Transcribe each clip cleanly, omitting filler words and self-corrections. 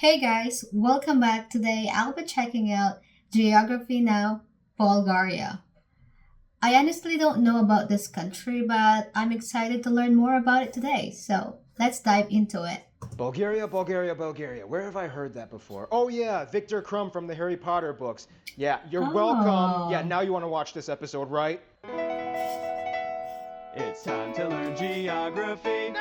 Hey guys, welcome back. Today I'll be checking out Geography Now Bulgaria. I honestly don't know about this country, but I'm excited to learn more about it today. So let's dive into it. Bulgaria, Bulgaria, Bulgaria. Where have I heard that before? Oh yeah, Victor Crumb from the Harry Potter books. Yeah, you're welcome. Yeah, Oh, now you want to watch this episode, right? It's time to learn geography.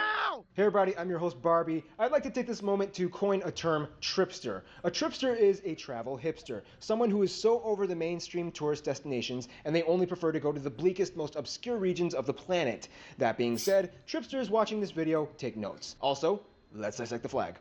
Hey everybody, I'm your host Barbie. I'd like to take this moment to coin a term, tripster. A tripster is a travel hipster, someone who is so over the mainstream tourist destinations and they only prefer to go to the bleakest, most obscure regions of the planet. That being said, tripsters watching this video, take notes. Also, let's dissect the flag.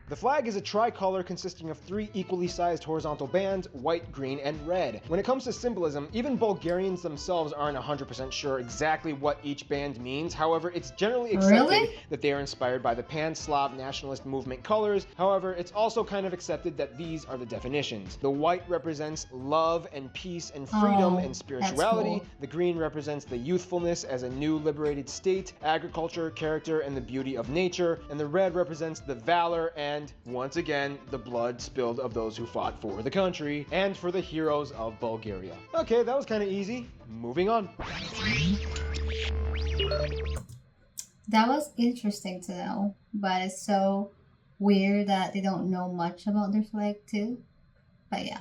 The flag is a tricolor consisting of three equally sized horizontal bands, white, green, and red. When it comes to symbolism, even Bulgarians themselves aren't 100% sure exactly what each band means. However, it's generally accepted really? that they are inspired by the Pan-Slav nationalist movement colors. However, it's also kind of accepted that these are the definitions. The white represents love and peace and freedom Oh, and that's spirituality. cool. The green represents the youthfulness as a new liberated state, agriculture, character, and the beauty of nature. And the red represents the valor and, once again, the blood spilled of those who fought for the country and for the heroes of Bulgaria. Okay, that was kind of easy. Moving on. That was interesting to know, but it's so weird that they don't know much about their flag too. But yeah.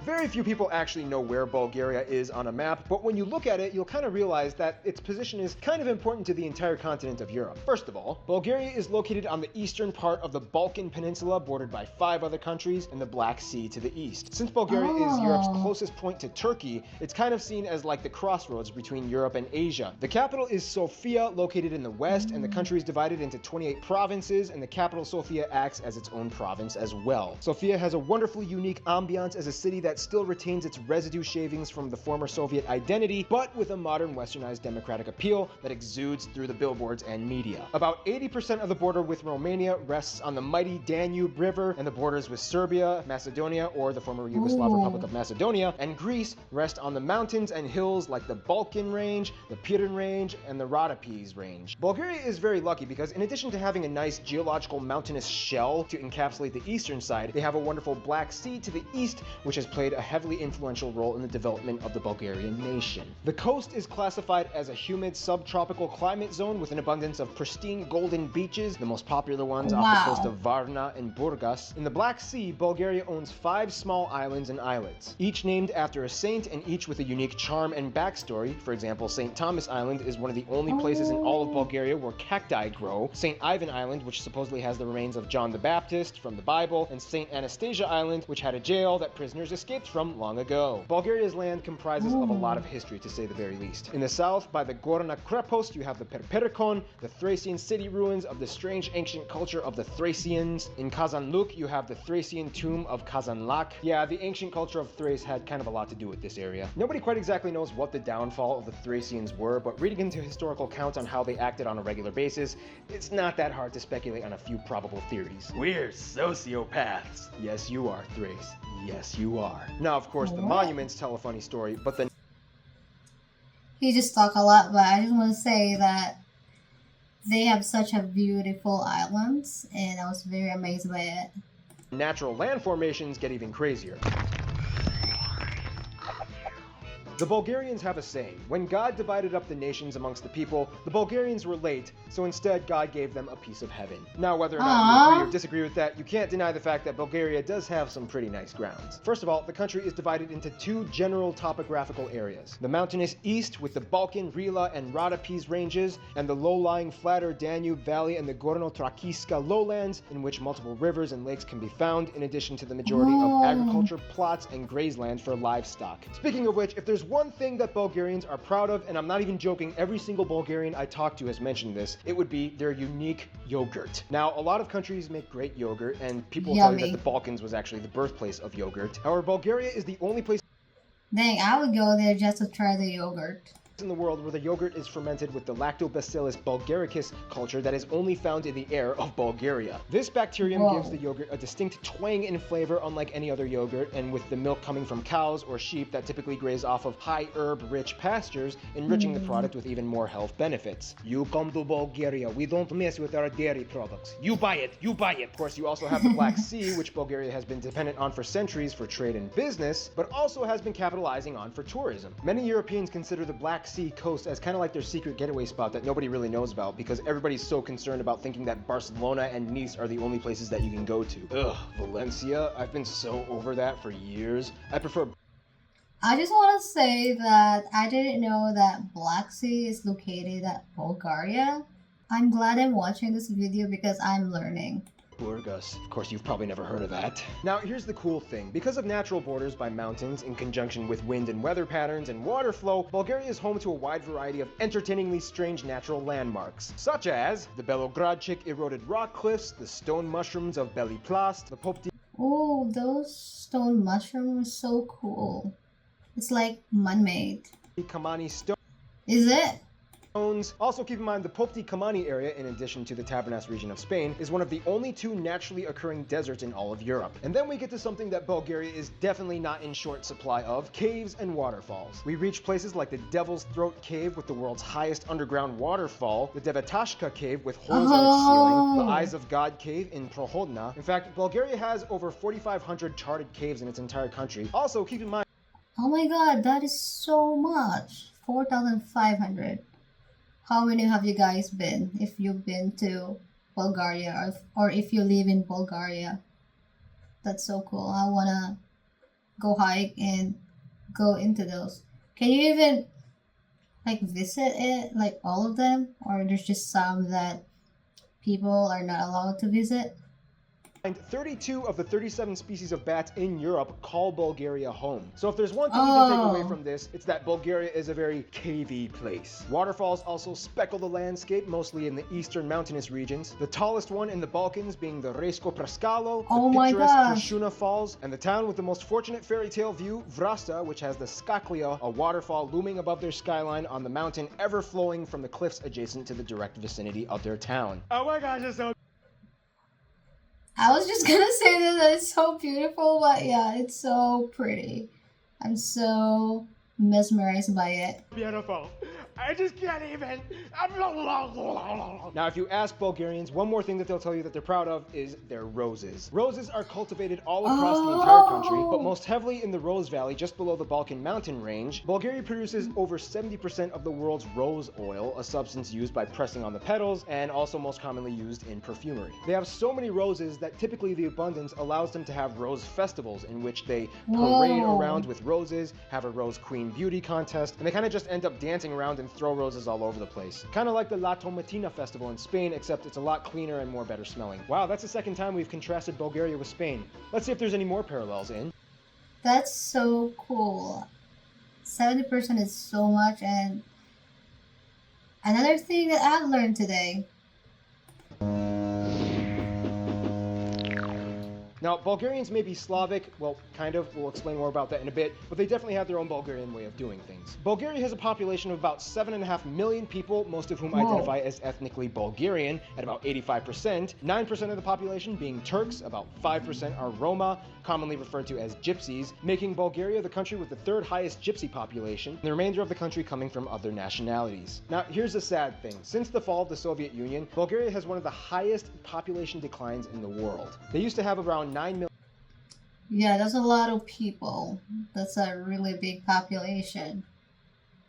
Very few people actually know where Bulgaria is on a map, but when you look at it, you'll kind of realize that its position is kind of important to the entire continent of Europe. First of all, Bulgaria is located on the eastern part of the Balkan Peninsula, bordered by 5 other countries and the Black Sea to the east. Since Bulgaria is Europe's Oh, closest point to Turkey, it's kind of seen as like the crossroads between Europe and Asia. The capital is Sofia, located in the west, and the country is divided into 28 provinces, and the capital Sofia acts as its own province as well. Sofia has a wonderfully unique ambiance as a city that still retains its residue shavings from the former Soviet identity, but with a modern westernized democratic appeal that exudes through the billboards and media. About 80% of the border with Romania rests on the mighty Danube River, and the borders with Serbia, Macedonia, or the former Yugoslav Republic ooh. of Macedonia, and Greece rest on the mountains and hills like the Balkan Range, the Pirin Range, and the Rhodope Range. Bulgaria is very lucky because in addition to having a nice geological mountainous shell to encapsulate the eastern side, they have a wonderful Black Sea to the east, which has played a heavily influential role in the development of the Bulgarian nation. The coast is classified as a humid subtropical climate zone with an abundance of pristine golden beaches, the most popular ones off the coast Wow. of Varna and Burgas. In the Black Sea, Bulgaria owns 5 small islands and islets, each named after a saint and each with a unique charm and backstory. For example, St. Thomas Island is one of the only places in all of Oh, Bulgaria where cacti grow. St. Ivan Island, which supposedly has the remains of John the Baptist from the Bible, and St. Anastasia Island, which had a jail that prisoners escaped from long ago. Bulgaria's land comprises of a lot of ooh. history, to say the very least. In the south, by the Gorna Krepost, you have the Perperikon, the Thracian city ruins of the strange ancient culture of the Thracians. In Kazanluk, you have the Thracian tomb of Kazanlak. Yeah, the ancient culture of Thrace had kind of a lot to do with this area. Nobody quite exactly knows what the downfall of the Thracians were, but reading into historical accounts on how they acted on a regular basis, it's not that hard to speculate on a few probable theories. We're sociopaths. Yes, you are, Thrace. Yes, you are. Now, of course, the What? monuments tell a funny story, but the He just talk a lot, but I just want to say that they have such a beautiful islands, and I was very amazed by it. natural land formations get even crazier. The Bulgarians have a saying: when God divided up the nations amongst the people, the Bulgarians were late, so instead God gave them a piece of heaven. Now, whether or not you agree or Aww. disagree with that, you can't deny the fact that Bulgaria does have some pretty nice grounds. First of all, the country is divided into 2 general topographical areas: the mountainous east with the Balkan, Rila, and Rhodope ranges, and the low-lying flatter Danube Valley and the Gorno-Trakiska lowlands, in which multiple rivers and lakes can be found, in addition to the majority of Oh, agriculture plots and grazeland for livestock. Speaking of which, if there's one thing that Bulgarians are proud of, and I'm not even joking, every single Bulgarian I talk to has mentioned this, it would be their unique yogurt. Now, a lot of countries make great yogurt, and people will tell you that yummy. the Balkans was actually the birthplace of yogurt. However, Bulgaria is the only place Dang, I would go there just to try the yogurt. in the world where the yogurt is fermented with the Lactobacillus bulgaricus culture that is only found in the air of Bulgaria. This bacterium Whoa. gives the yogurt a distinct twang and flavor unlike any other yogurt, and with the milk coming from cows or sheep that typically graze off of high herb-rich pastures, enriching the product with even more health benefits. You come to Bulgaria, we don't mess with our dairy products. You buy it, you buy it. Of course, you also have the Black Sea, which Bulgaria has been dependent on for centuries for trade and business, but also has been capitalizing on for tourism. Many Europeans consider the Black Sea coast as kind of like their secret getaway spot that nobody really knows about because everybody's so concerned about thinking that Barcelona and Nice are the only places that you can go to. Ugh, Valencia, I've been so over that for years. I prefer I just want to say that I didn't know that Black Sea is located at Bulgaria. I'm glad I'm watching this video because I'm learning. Burgas. Of course, you've probably never heard of that. Now, here's the cool thing. Because of natural borders by mountains, in conjunction with wind and weather patterns and water flow, Bulgaria is home to a wide variety of entertainingly strange natural landmarks, such as the Belogradchik eroded rock cliffs, the stone mushrooms of Beliplast, the Popti Oh, those stone mushrooms are so cool. It's like man-made. Kamani stones. Is it? Also keep in mind the Popti Kamani area, in addition to the Tabernas region of Spain, is one of the only two naturally occurring deserts in all of Europe. And then we get to something that Bulgaria is definitely not in short supply of: caves and waterfalls. We reach places like the Devil's Throat Cave with the world's highest underground waterfall, the Devetashka Cave with holes in its ceiling, the Eyes of God Cave in Prohodna. In fact, Bulgaria has over 4,500 charted caves in its entire country. Also keep in mind Oh my god, that is so much. 4,500. How many have you guys been if you've been to Bulgaria or if you live in Bulgaria? That's so cool. I want to go hike and go into those. Can you even like visit it, like all of them? Or there's just some that people are not allowed to visit? 32 of the 37 species of bats in Europe call Bulgaria home. So if there's one thing you can take away from this, it's that Bulgaria is a very cavey place. Waterfalls also speckle the landscape, mostly in the eastern mountainous regions. The tallest one in the Balkans being the Resko Praskalo, the picturesque Krashuna Falls, and the town with the most fortunate fairy tale view, Vrasta, which has the Skaklia, a waterfall looming above their skyline on the mountain, ever flowing from the cliffs adjacent to the direct vicinity of their town. Oh my gosh, it's so I was just gonna say that it's so beautiful, but yeah, it's so pretty. I'm so mesmerized by it. beautiful. I just can't even. Now, if you ask Bulgarians, one more thing that they'll tell you that they're proud of is their roses. Roses are cultivated all across the entire country, but most heavily in the Rose Valley, just below the Balkan mountain range. Bulgaria produces over 70% of the world's rose oil, a substance used by pressing on the petals and also most commonly used in perfumery. They have so many roses that typically the abundance allows them to have rose festivals in which they parade around with roses, have a rose queen beauty contest, and they kind of just end up dancing around and throw roses all over the place. Kind of like the La Tomatina festival in Spain, except it's a lot cleaner and more better smelling. Wow, that's the second time we've contrasted Bulgaria with Spain. Let's see if there's any more parallels in. That's so cool. 70% is so much. And another thing that I've learned today. Now, Bulgarians may be Slavic, well, kind of, we'll explain more about that in a bit, but they definitely have their own Bulgarian way of doing things. Bulgaria has a population of about 7.5 million people, most of whom identify as ethnically Bulgarian, at about 85%, 9% of the population being Turks, about 5% are Roma, commonly referred to as Gypsies, making Bulgaria the country with the third highest Gypsy population, and the remainder of the country coming from other nationalities. Now, here's the sad thing. Since the fall of the Soviet Union, Bulgaria has one of the highest population declines in the world. They used to have around 9 million. Yeah, that's a lot of people. That's a really big population.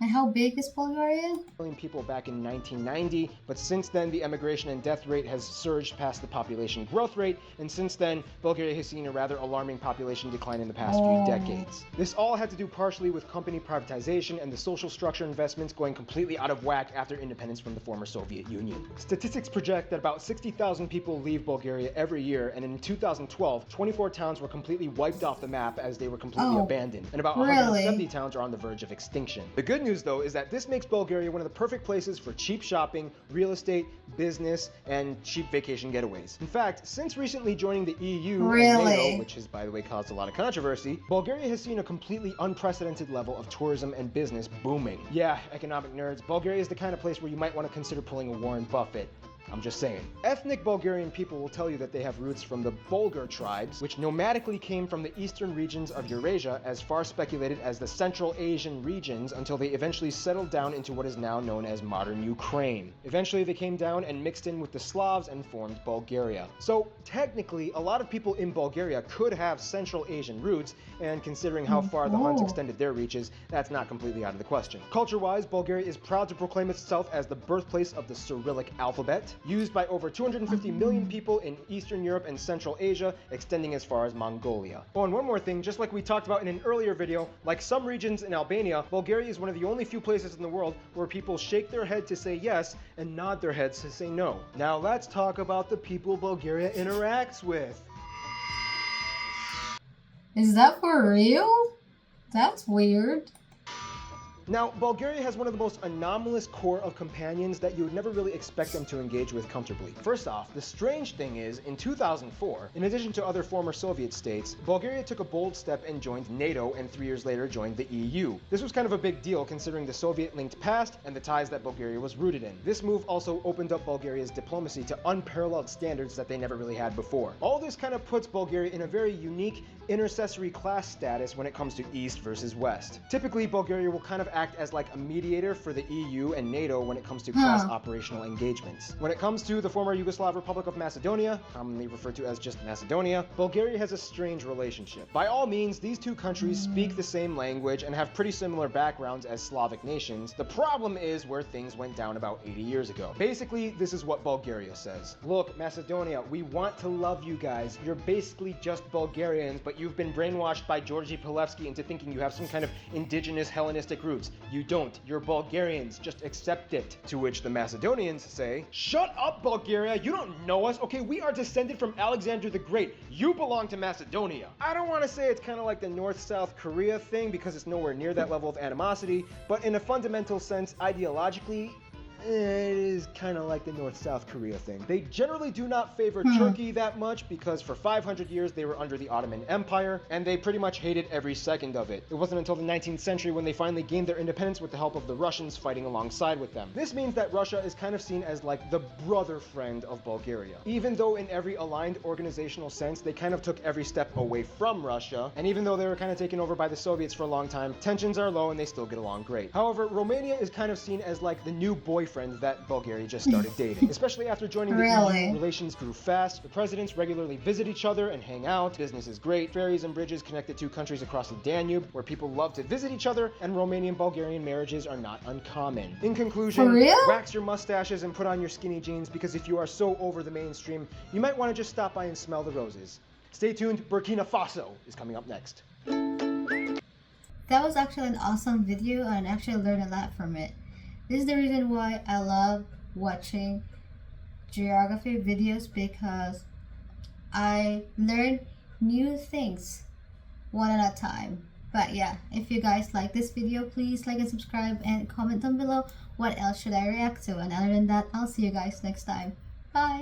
And how big is Bulgaria? People back in 1990, but since then the emigration and death rate has surged past the population growth rate, and since then Bulgaria has seen a rather alarming population decline in the past few decades. This all had to do partially with company privatization and the social structure investments going completely out of whack after independence from the former Soviet Union. Statistics project that about 60,000 people leave Bulgaria every year, and in 2012, 24 towns were completely wiped off the map as they were completely abandoned, and about 170 towns are on the verge of extinction. The good news news though is that this makes Bulgaria one of the perfect places for cheap shopping, real estate, business, and cheap vacation getaways. In fact, since recently joining the EU and Really? NATO, which has by the way caused a lot of controversy, Bulgaria has seen a completely unprecedented level of tourism and business booming. Yeah, economic nerds, Bulgaria is the kind of place where you might want to consider pulling a Warren Buffett. I'm just saying. Ethnic Bulgarian people will tell you that they have roots from the Bulgar tribes, which nomadically came from the eastern regions of Eurasia, as far speculated as the Central Asian regions, until they eventually settled down into what is now known as modern Ukraine. Eventually they came down and mixed in with the Slavs and formed Bulgaria. So technically, a lot of people in Bulgaria could have Central Asian roots, and considering how far the Huns extended their reaches, that's not completely out of the question. Culture-wise, Bulgaria is proud to proclaim itself as the birthplace of the Cyrillic alphabet, used by over 250 million people in Eastern Europe and Central Asia, extending as far as Mongolia. Oh, and one more thing, just like we talked about in an earlier video, like some regions in Albania, Bulgaria is one of the only few places in the world where people shake their head to say yes and nod their heads to say no. Now let's talk about the people Bulgaria interacts with. Is that for real? That's weird. Now, Bulgaria has one of the most anomalous core of companions that you would never really expect them to engage with comfortably. First off, the strange thing is, in 2004, in addition to other former Soviet states, Bulgaria took a bold step and joined NATO, and 3 years later joined the EU. This was kind of a big deal considering the Soviet-linked past and the ties that Bulgaria was rooted in. This move also opened up Bulgaria's diplomacy to unparalleled standards that they never really had before. All this kind of puts Bulgaria in a very unique intercessory class status when it comes to East versus West. Typically, Bulgaria will kind of act as like a mediator for the EU and NATO when it comes to cross-operational engagements. When it comes to the former Yugoslav Republic of Macedonia, commonly referred to as just Macedonia, Bulgaria has a strange relationship. By all means, these two countries speak the same language and have pretty similar backgrounds as Slavic nations. The problem is where things went down about 80 years ago. Basically, this is what Bulgaria says. Look, Macedonia, we want to love you guys. You're basically just Bulgarians, but you've been brainwashed by Georgy Pilevsky into thinking you have some kind of indigenous Hellenistic roots. You don't. You're Bulgarians. Just accept it. To which the Macedonians say, shut up, Bulgaria. You don't know us. Okay, we are descended from Alexander the Great. You belong to Macedonia. I don't want to say it's kind of like the North-South Korea thing because it's nowhere near that level of animosity, but in a fundamental sense, ideologically, it is kind of like the North-South Korea thing. They generally do not favor Turkey that much because for 500 years they were under the Ottoman Empire and they pretty much hated every second of it. It wasn't until the 19th century when they finally gained their independence with the help of the Russians fighting alongside with them. This means that Russia is kind of seen as like the brother friend of Bulgaria. Even though in every aligned organizational sense they kind of took every step away from Russia, and even though they were kind of taken over by the Soviets for a long time, tensions are low and they still get along great. However, Romania is kind of seen as like the new boyfriend that Bulgaria just started dating. Especially after joining the EU, relations grew fast. The presidents regularly visit each other and hang out. Business is great. Ferries and bridges connect the two countries across the Danube, where people love to visit each other, and Romanian-Bulgarian marriages are not uncommon. In conclusion, wax your mustaches and put on your skinny jeans, because if you are so over the mainstream, you might want to just stop by and smell the roses. Stay tuned, Burkina Faso is coming up next. That was actually an awesome video and I actually learned a lot from it. This is the reason why I love watching geography videos, because I learn new things one at a time. But yeah, if you guys like this video, please like and subscribe and comment down below what else should I react to. And other than that, I'll see you guys next time. Bye!